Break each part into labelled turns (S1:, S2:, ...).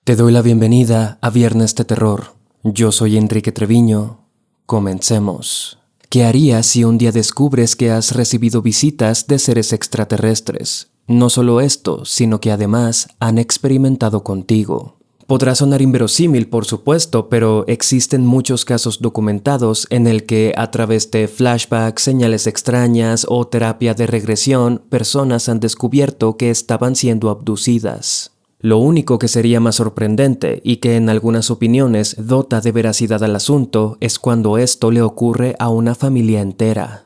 S1: Te doy la bienvenida a Viernes de Terror. Yo soy Enrique Treviño. Comencemos. ¿Qué harías si un día descubres que has recibido visitas de seres extraterrestres? No solo esto, sino que además han experimentado contigo. Podrá sonar inverosímil, por supuesto, pero existen muchos casos documentados en el que a través de flashbacks, señales extrañas o terapia de regresión, personas han descubierto que estaban siendo abducidas. Lo único que sería más sorprendente y que en algunas opiniones dota de veracidad al asunto es cuando esto le ocurre a una familia entera.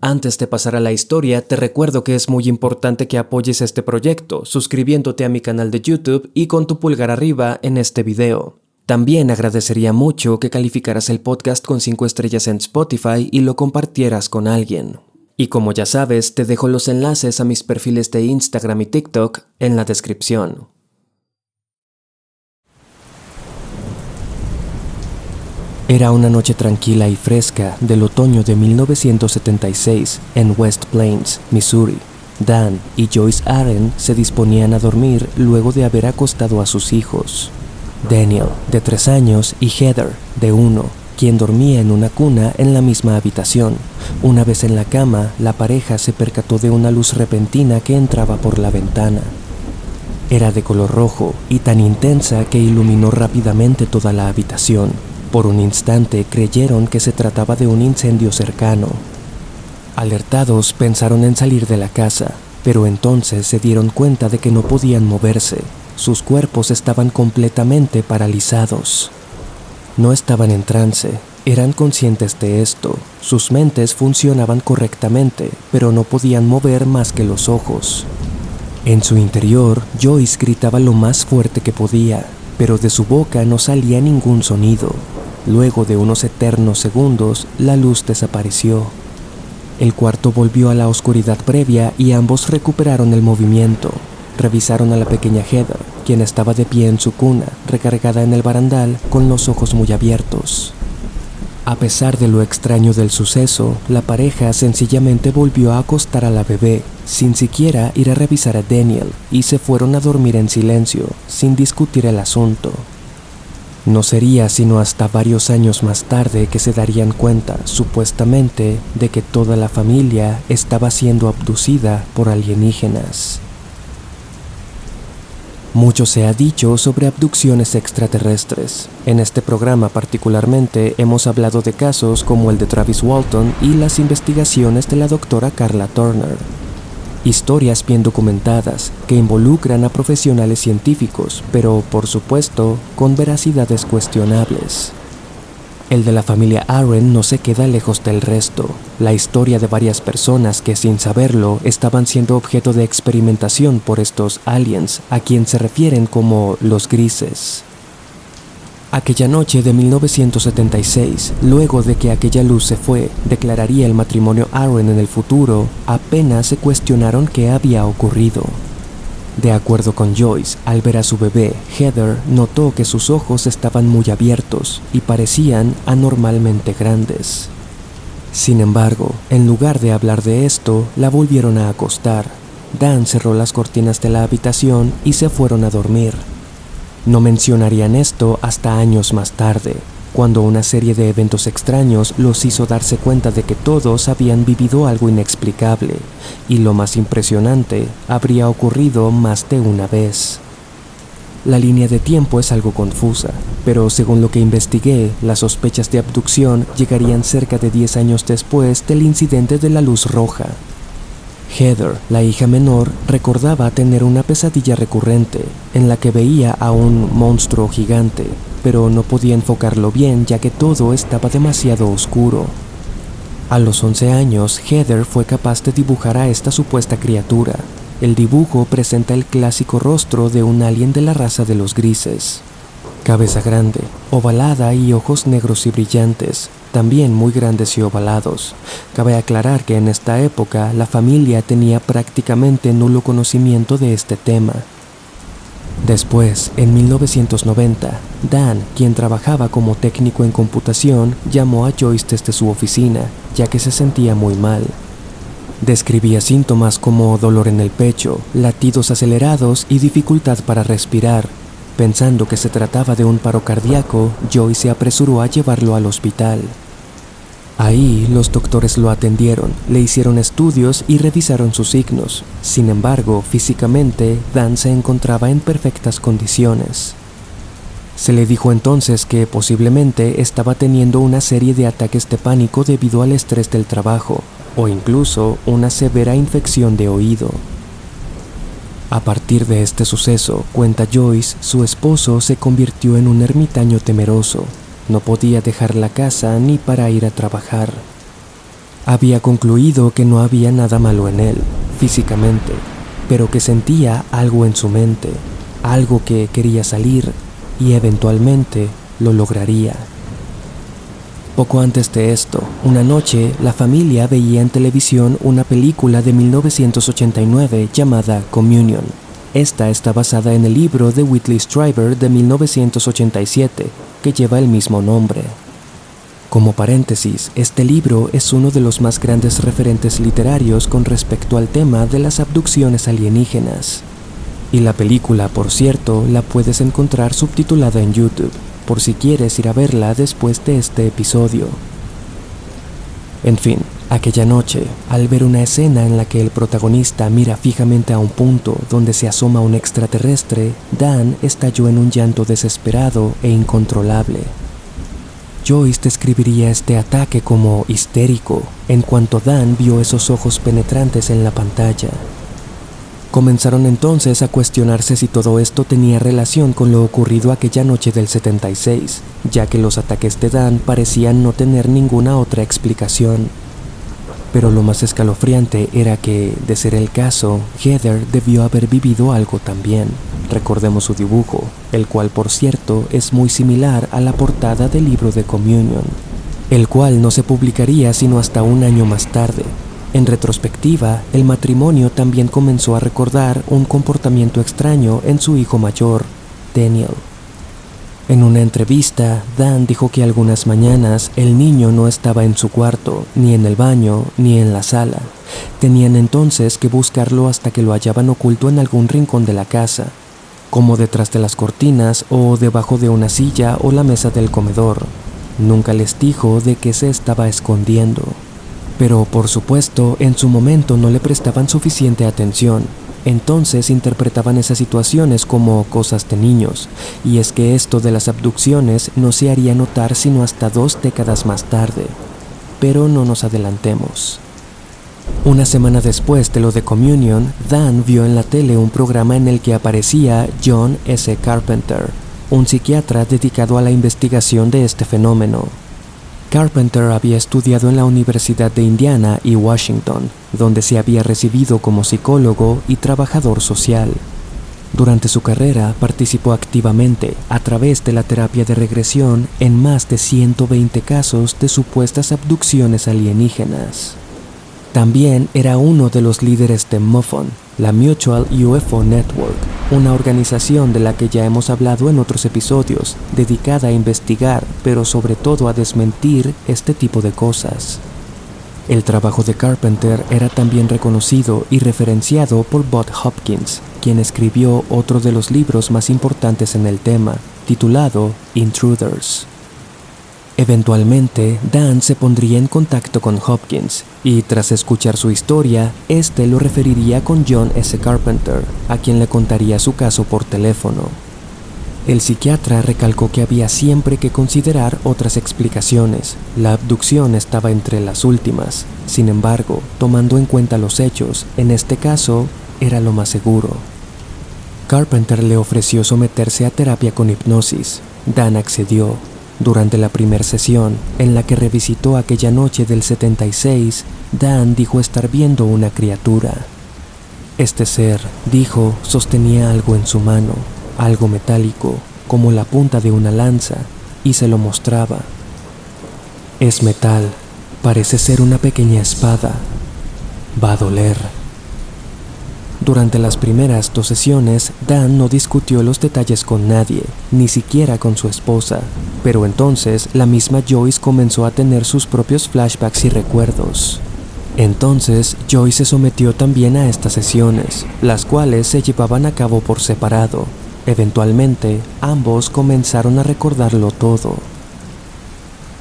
S1: Antes de pasar a la historia, te recuerdo que es muy importante que apoyes este proyecto, suscribiéndote a mi canal de YouTube y con tu pulgar arriba en este video. También agradecería mucho que calificaras el podcast con 5 estrellas en Spotify y lo compartieras con alguien. Y como ya sabes, te dejo los enlaces a mis perfiles de Instagram y TikTok en la descripción. Era una noche tranquila y fresca del otoño de 1976 en West Plains, Missouri. Dan y Joyce Aren se disponían a dormir luego de haber acostado a sus hijos. Daniel, de 3 años, y Heather, de 1, quien dormía en una cuna en la misma habitación. Una vez en la cama, la pareja se percató de una luz repentina que entraba por la ventana. Era de color rojo y tan intensa que iluminó rápidamente toda la habitación. Por un instante creyeron que se trataba de un incendio cercano. Alertados, pensaron en salir de la casa, pero entonces se dieron cuenta de que no podían moverse. Sus cuerpos estaban completamente paralizados. No estaban en trance, eran conscientes de esto. Sus mentes funcionaban correctamente, pero no podían mover más que los ojos. En su interior, Joyce gritaba lo más fuerte que podía, pero de su boca no salía ningún sonido. Luego de unos eternos segundos, la luz desapareció. El cuarto volvió a la oscuridad previa y ambos recuperaron el movimiento. Revisaron a la pequeña Heather, quien estaba de pie en su cuna, recargada en el barandal, con los ojos muy abiertos. A pesar de lo extraño del suceso, la pareja sencillamente volvió a acostar a la bebé, sin siquiera ir a revisar a Daniel, y se fueron a dormir en silencio, sin discutir el asunto. No sería sino hasta varios años más tarde que se darían cuenta, supuestamente, de que toda la familia estaba siendo abducida por alienígenas. Mucho se ha dicho sobre abducciones extraterrestres. En este programa particularmente hemos hablado de casos como el de Travis Walton y las investigaciones de la doctora Karla Turner. Historias bien documentadas que involucran a profesionales científicos, pero por supuesto con veracidades cuestionables. El de la familia Aren no se queda lejos del resto. La historia de varias personas que sin saberlo estaban siendo objeto de experimentación por estos aliens, a quien se refieren como los grises. Aquella noche de 1976, luego de que aquella luz se fue, declararía el matrimonio Aren en el futuro, apenas se cuestionaron qué había ocurrido. De acuerdo con Joyce, al ver a su bebé, Heather notó que sus ojos estaban muy abiertos y parecían anormalmente grandes. Sin embargo, en lugar de hablar de esto, la volvieron a acostar. Dan cerró las cortinas de la habitación y se fueron a dormir. No mencionarían esto hasta años más tarde, cuando una serie de eventos extraños los hizo darse cuenta de que todos habían vivido algo inexplicable, y lo más impresionante, habría ocurrido más de una vez. La línea de tiempo es algo confusa, pero según lo que investigué, las sospechas de abducción llegarían cerca de 10 años después del incidente de la luz roja. Heather, la hija menor, recordaba tener una pesadilla recurrente, en la que veía a un monstruo gigante, pero no podía enfocarlo bien ya que todo estaba demasiado oscuro. A los 11 años, Heather fue capaz de dibujar a esta supuesta criatura. El dibujo presenta el clásico rostro de un alien de la raza de los grises. Cabeza grande, ovalada y ojos negros y brillantes, también muy grandes y ovalados. Cabe aclarar que en esta época la familia tenía prácticamente nulo conocimiento de este tema. Después, en 1990, Dan, quien trabajaba como técnico en computación, llamó a Joyce desde su oficina, ya que se sentía muy mal. Describía síntomas como dolor en el pecho, latidos acelerados y dificultad para respirar. Pensando que se trataba de un paro cardíaco, Joyce se apresuró a llevarlo al hospital. Ahí, los doctores lo atendieron, le hicieron estudios y revisaron sus signos. Sin embargo, físicamente, Dan se encontraba en perfectas condiciones. Se le dijo entonces que posiblemente estaba teniendo una serie de ataques de pánico debido al estrés del trabajo, o incluso una severa infección de oído. A partir de este suceso, cuenta Joyce, su esposo se convirtió en un ermitaño temeroso. No podía dejar la casa ni para ir a trabajar. Había concluido que no había nada malo en él, físicamente, pero que sentía algo en su mente, algo que quería salir y eventualmente lo lograría. Poco antes de esto, una noche, la familia veía en televisión una película de 1989 llamada Communion. Esta está basada en el libro de Whitley Strieber de 1987, que lleva el mismo nombre. Como paréntesis, este libro es uno de los más grandes referentes literarios con respecto al tema de las abducciones alienígenas. Y la película, por cierto, la puedes encontrar subtitulada en YouTube, por si quieres ir a verla después de este episodio. En fin, aquella noche, al ver una escena en la que el protagonista mira fijamente a un punto donde se asoma un extraterrestre, Dan estalló en un llanto desesperado e incontrolable. Joyce describiría este ataque como histérico en cuanto Dan vio esos ojos penetrantes en la pantalla. Comenzaron entonces a cuestionarse si todo esto tenía relación con lo ocurrido aquella noche del 76, ya que los ataques de Dan parecían no tener ninguna otra explicación. Pero lo más escalofriante era que, de ser el caso, Heather debió haber vivido algo también. Recordemos su dibujo, el cual por cierto es muy similar a la portada del libro de Communion, el cual no se publicaría sino hasta un año más tarde. En retrospectiva, el matrimonio también comenzó a recordar un comportamiento extraño en su hijo mayor, Daniel. En una entrevista, Dan dijo que algunas mañanas el niño no estaba en su cuarto, ni en el baño, ni en la sala. Tenían entonces que buscarlo hasta que lo hallaban oculto en algún rincón de la casa, como detrás de las cortinas o debajo de una silla o la mesa del comedor. Nunca les dijo de qué se estaba escondiendo. Pero, por supuesto, en su momento no le prestaban suficiente atención. Entonces interpretaban esas situaciones como cosas de niños, y es que esto de las abducciones no se haría notar sino hasta 2 décadas más tarde. Pero no nos adelantemos. Una semana después de lo de Communion, Dan vio en la tele un programa en el que aparecía John S. Carpenter, un psiquiatra dedicado a la investigación de este fenómeno. Carpenter había estudiado en la Universidad de Indiana y Washington, donde se había recibido como psicólogo y trabajador social. Durante su carrera participó activamente, a través de la terapia de regresión, en más de 120 casos de supuestas abducciones alienígenas. También era uno de los líderes de MUFON, la Mutual UFO Network, una organización de la que ya hemos hablado en otros episodios, dedicada a investigar, pero sobre todo a desmentir este tipo de cosas. El trabajo de Carpenter era también reconocido y referenciado por Bud Hopkins, quien escribió otro de los libros más importantes en el tema, titulado Intruders. Eventualmente, Dan se pondría en contacto con Hopkins, y tras escuchar su historia, este lo referiría con John S. Carpenter, a quien le contaría su caso por teléfono. El psiquiatra recalcó que había siempre que considerar otras explicaciones. La abducción estaba entre las últimas. Sin embargo, tomando en cuenta los hechos, en este caso, era lo más seguro. Carpenter le ofreció someterse a terapia con hipnosis. Dan accedió. Durante la primera sesión, en la que revisitó aquella noche del 76, Dan dijo estar viendo una criatura. Este ser, dijo, sostenía algo en su mano, algo metálico, como la punta de una lanza, y se lo mostraba. Es metal, parece ser una pequeña espada. Va a doler. Durante las primeras 2 sesiones, Dan no discutió los detalles con nadie, ni siquiera con su esposa, pero entonces la misma Joyce comenzó a tener sus propios flashbacks y recuerdos. Entonces, Joyce se sometió también a estas sesiones, las cuales se llevaban a cabo por separado. Eventualmente, ambos comenzaron a recordarlo todo.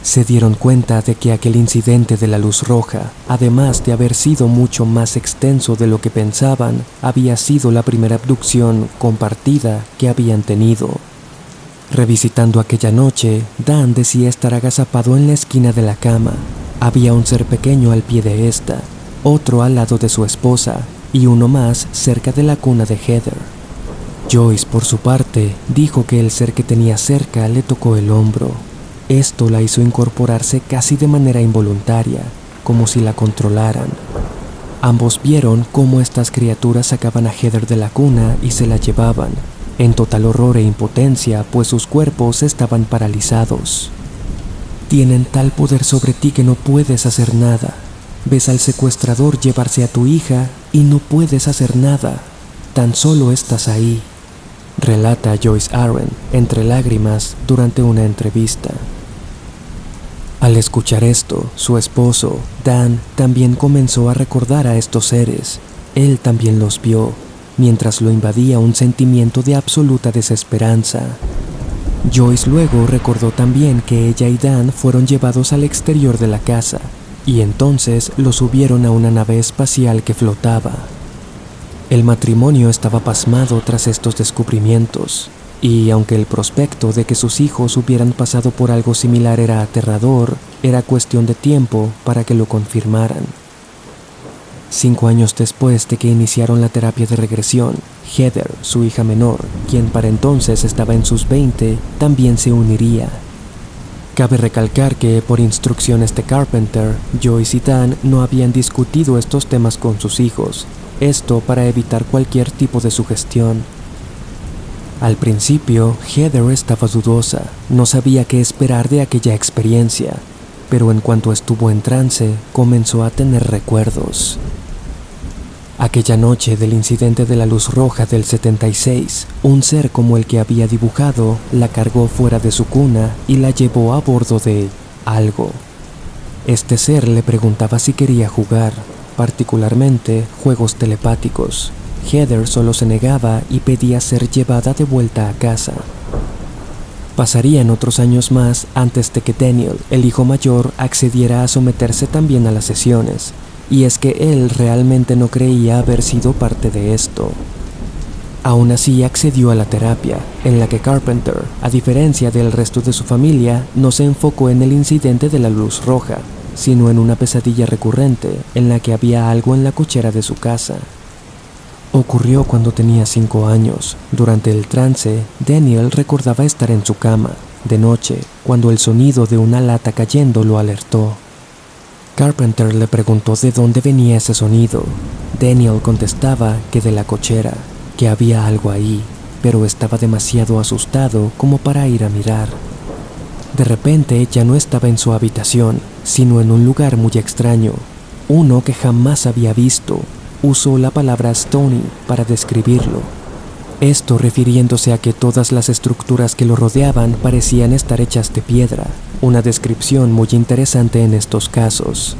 S1: Se dieron cuenta de que aquel incidente de la luz roja, además de haber sido mucho más extenso de lo que pensaban, había sido la primera abducción compartida que habían tenido. Revisitando aquella noche, Dan decía estar agazapado en la esquina de la cama. Había un ser pequeño al pie de esta, otro al lado de su esposa y uno más cerca de la cuna de Heather. Joyce, por su parte, dijo que el ser que tenía cerca le tocó el hombro. Esto la hizo incorporarse casi de manera involuntaria, como si la controlaran. Ambos vieron cómo estas criaturas sacaban a Heather de la cuna y se la llevaban, en total horror e impotencia, pues sus cuerpos estaban paralizados. Tienen tal poder sobre ti que no puedes hacer nada. Ves al secuestrador llevarse a tu hija y no puedes hacer nada. Tan solo estás ahí, relata Joyce Arwen, entre lágrimas, durante una entrevista. Al escuchar esto, su esposo, Dan, también comenzó a recordar a estos seres. Él también los vio, mientras lo invadía un sentimiento de absoluta desesperanza. Joyce luego recordó también que ella y Dan fueron llevados al exterior de la casa, y entonces los subieron a una nave espacial que flotaba. El matrimonio estaba pasmado tras estos descubrimientos, y aunque el prospecto de que sus hijos hubieran pasado por algo similar era aterrador, era cuestión de tiempo para que lo confirmaran. 5 años después de que iniciaron la terapia de regresión, Heather, su hija menor, quien para entonces estaba en sus 20, también se uniría. Cabe recalcar que, por instrucciones de Carpenter, Joyce y Dan no habían discutido estos temas con sus hijos, esto para evitar cualquier tipo de sugestión. Al principio, Heather estaba dudosa, no sabía qué esperar de aquella experiencia, pero en cuanto estuvo en trance, comenzó a tener recuerdos. Aquella noche del incidente de la luz roja del 76, un ser como el que había dibujado la cargó fuera de su cuna y la llevó a bordo de algo. Este ser le preguntaba si quería jugar, particularmente juegos telepáticos. Heather solo se negaba y pedía ser llevada de vuelta a casa. Pasarían otros años más antes de que Daniel, el hijo mayor, accediera a someterse también a las sesiones, y es que él realmente no creía haber sido parte de esto. Aún así accedió a la terapia, en la que Carpenter, a diferencia del resto de su familia, no se enfocó en el incidente de la luz roja, sino en una pesadilla recurrente en la que había algo en la cochera de su casa. Ocurrió cuando tenía 5 años. Durante el trance, Daniel recordaba estar en su cama, de noche, cuando el sonido de una lata cayendo lo alertó. Carpenter le preguntó de dónde venía ese sonido. Daniel contestaba que de la cochera, que había algo ahí, pero estaba demasiado asustado como para ir a mirar. De repente ya no estaba en su habitación, sino en un lugar muy extraño, uno que jamás había visto. Usó la palabra Stony para describirlo. Esto refiriéndose a que todas las estructuras que lo rodeaban parecían estar hechas de piedra, una descripción muy interesante en estos casos.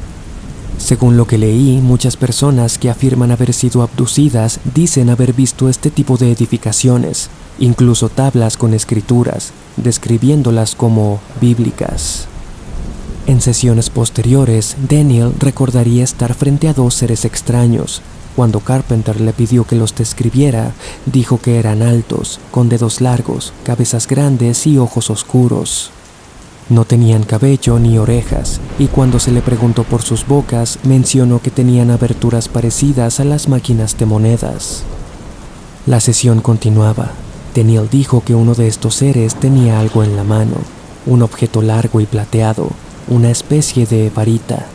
S1: Según lo que leí, muchas personas que afirman haber sido abducidas dicen haber visto este tipo de edificaciones, incluso tablas con escrituras, describiéndolas como bíblicas. En sesiones posteriores, Daniel recordaría estar frente a 2 seres extraños. Cuando Carpenter le pidió que los describiera, dijo que eran altos, con dedos largos, cabezas grandes y ojos oscuros. No tenían cabello ni orejas, y cuando se le preguntó por sus bocas, mencionó que tenían aberturas parecidas a las máquinas de monedas. La sesión continuaba. Daniel dijo que uno de estos seres tenía algo en la mano, un objeto largo y plateado, una especie de varita.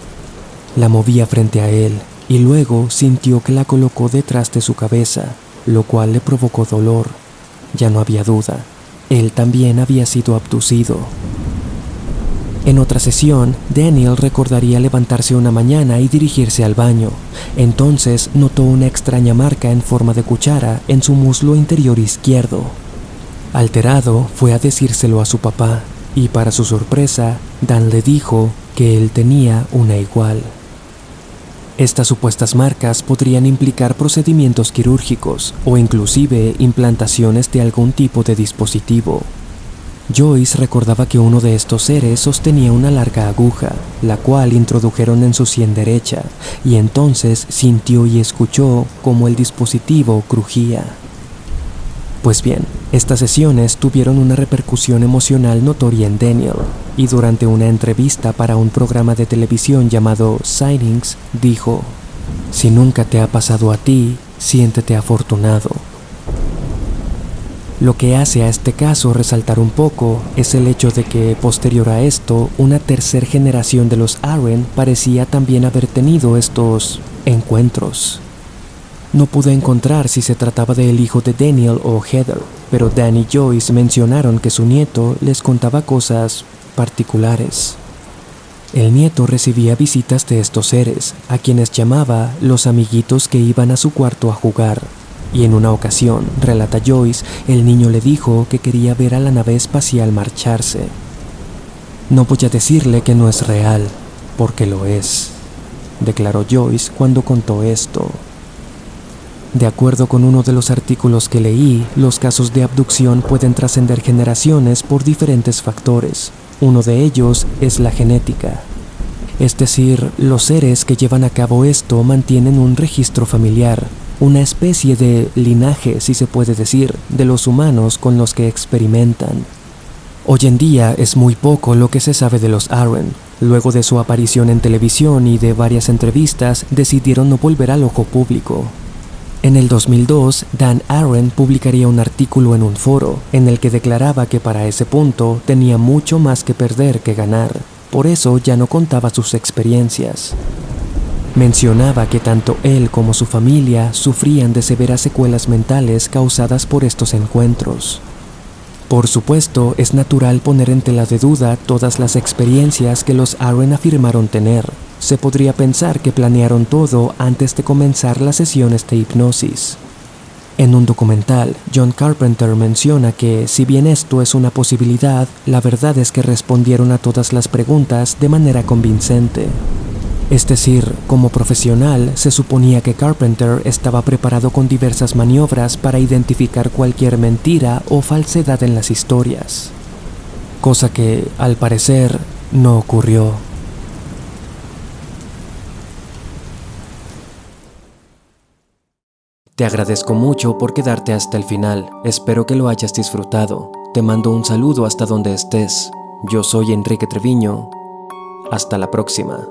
S1: La movía frente a él y luego sintió que la colocó detrás de su cabeza, lo cual le provocó dolor. Ya no había duda, él también había sido abducido. En otra sesión, Daniel recordaría levantarse una mañana y dirigirse al baño. Entonces notó una extraña marca en forma de cuchara en su muslo interior izquierdo. Alterado, fue a decírselo a su papá. Y para su sorpresa, Dan le dijo que él tenía una igual. Estas supuestas marcas podrían implicar procedimientos quirúrgicos o inclusive implantaciones de algún tipo de dispositivo. Joyce recordaba que uno de estos seres sostenía una larga aguja, la cual introdujeron en su sien derecha, y entonces sintió y escuchó cómo el dispositivo crujía. Pues bien, estas sesiones tuvieron una repercusión emocional notoria en Daniel, y durante una entrevista para un programa de televisión llamado Sightings, dijo: "Si nunca te ha pasado a ti, siéntete afortunado". Lo que hace a este caso resaltar un poco es el hecho de que, posterior a esto, una tercera generación de los Aaron parecía también haber tenido estos encuentros. No pude encontrar si se trataba del hijo de Daniel o Heather, pero Dan y Joyce mencionaron que su nieto les contaba cosas particulares. El nieto recibía visitas de estos seres, a quienes llamaba los amiguitos que iban a su cuarto a jugar. Y en una ocasión, relata Joyce, el niño le dijo que quería ver a la nave espacial marcharse. "No voy a decirle que no es real, porque lo es", declaró Joyce cuando contó esto. De acuerdo con uno de los artículos que leí, los casos de abducción pueden trascender generaciones por diferentes factores. Uno de ellos es la genética. Es decir, los seres que llevan a cabo esto mantienen un registro familiar, una especie de linaje, si se puede decir, de los humanos con los que experimentan. Hoy en día es muy poco lo que se sabe de los Aaron. Luego de su aparición en televisión y de varias entrevistas, decidieron no volver al ojo público. En el 2002, Dan Aaron publicaría un artículo en un foro en el que declaraba que para ese punto tenía mucho más que perder que ganar. Por eso ya no contaba sus experiencias. Mencionaba que tanto él como su familia sufrían de severas secuelas mentales causadas por estos encuentros. Por supuesto, es natural poner en tela de duda todas las experiencias que los Aaron afirmaron tener. Se podría pensar que planearon todo antes de comenzar las sesiones de hipnosis. En un documental, John Carpenter menciona que, si bien esto es una posibilidad, la verdad es que respondieron a todas las preguntas de manera convincente. Es decir, como profesional, se suponía que Carpenter estaba preparado con diversas maniobras para identificar cualquier mentira o falsedad en las historias. Cosa que, al parecer, no ocurrió. Te agradezco mucho por quedarte hasta el final. Espero que lo hayas disfrutado. Te mando un saludo hasta donde estés. Yo soy Enrique Treviño. Hasta la próxima.